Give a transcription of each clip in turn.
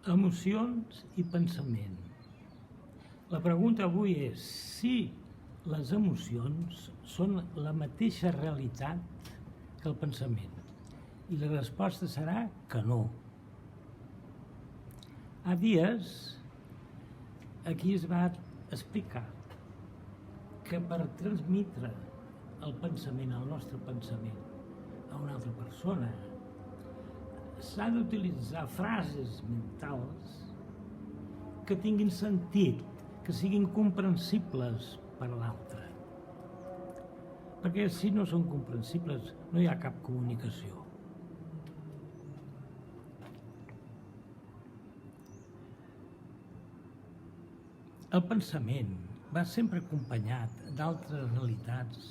Emocions i pensament. La pregunta avui és si les emocions són la mateixa realitat que el pensament. I la resposta serà que no. Fa dies aquí es va explicar que per transmetre el pensament, el nostre pensament, a una altra persona, s'ha d'utilitzar frases mentals que tinguin sentit, que siguin comprensibles per a l'altre. Perquè si no són comprensibles no hi ha cap comunicació. El pensament va sempre acompanyat d'altres realitats,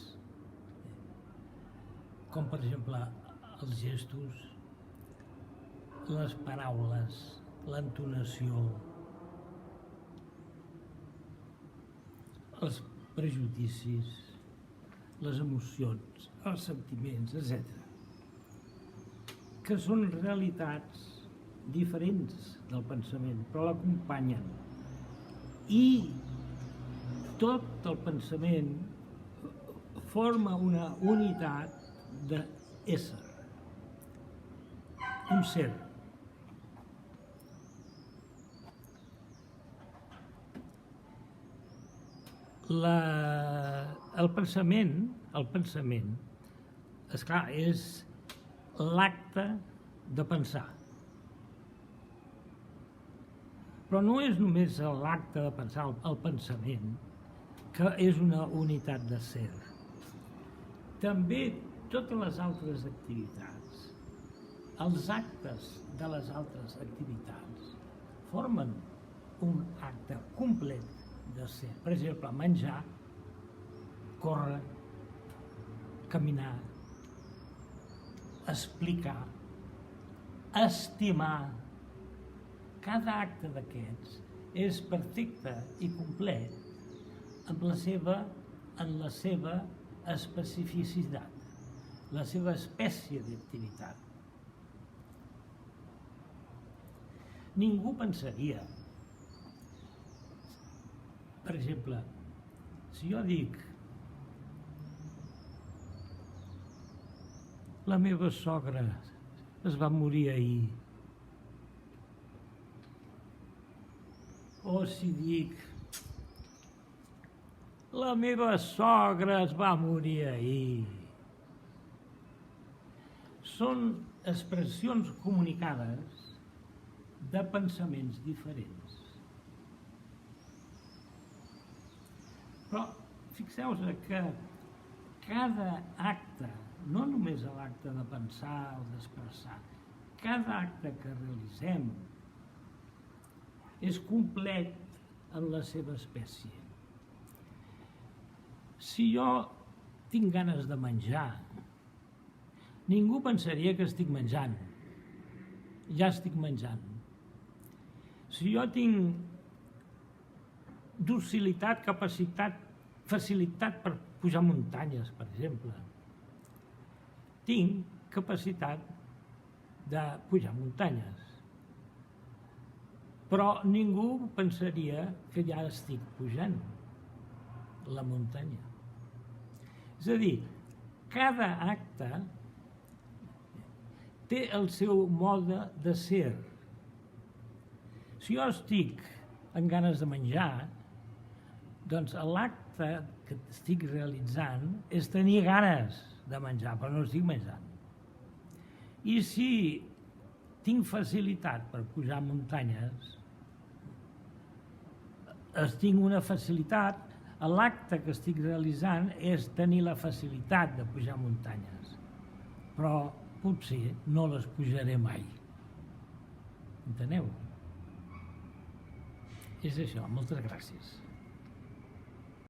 com per exemple els gestos, les paraules, l'entonació, els prejudicis, les emocions, els sentiments, etc. Que són realitats diferents del pensament, però l'acompanyen. I tot el pensament forma una unitat d'ésser, un ser. El pensament, esclar, és l'acte de pensar. Però no és només l'acte de pensar, el pensament, que és una unitat de ser. També totes les altres activitats, els actes de les altres activitats, formen un acte complet de ser. Per exemple, menjar, córrer, caminar, explicar, estimar. Cada acte d'aquests és perfecte i complet en la seva especificitat, la seva espècie d'activitat. Ningú pensaria, per exemple, si jo dic la meva sogra es va morir ahir, o si dic la meva sogra es va morir ahir, són expressions comunicades de pensaments diferents. Però fixeu-vos que cada acte, no només l'acte de pensar o d'expressar, cada acte que realitzem és complet en la seva espècie. Si jo tinc ganes de menjar, ningú pensaria que estic menjant. Ja estic menjant. Si jo tinc docilitat, capacitat, facilitat per pujar muntanyes, per exemple, tinc capacitat de pujar muntanyes. Però ningú pensaria que ja estic pujant la muntanya. És a dir, cada acte té el seu mode de ser. Si jo estic amb ganes de menjar, doncs l'acte que estic realitzant és tenir ganes de menjar, però no estic menjant. I si tinc facilitat per pujar muntanyes, tinc una facilitat, l'acte que estic realitzant és tenir la facilitat de pujar muntanyes, però potser no les pujaré mai. Enteneu? És això, moltes gràcies.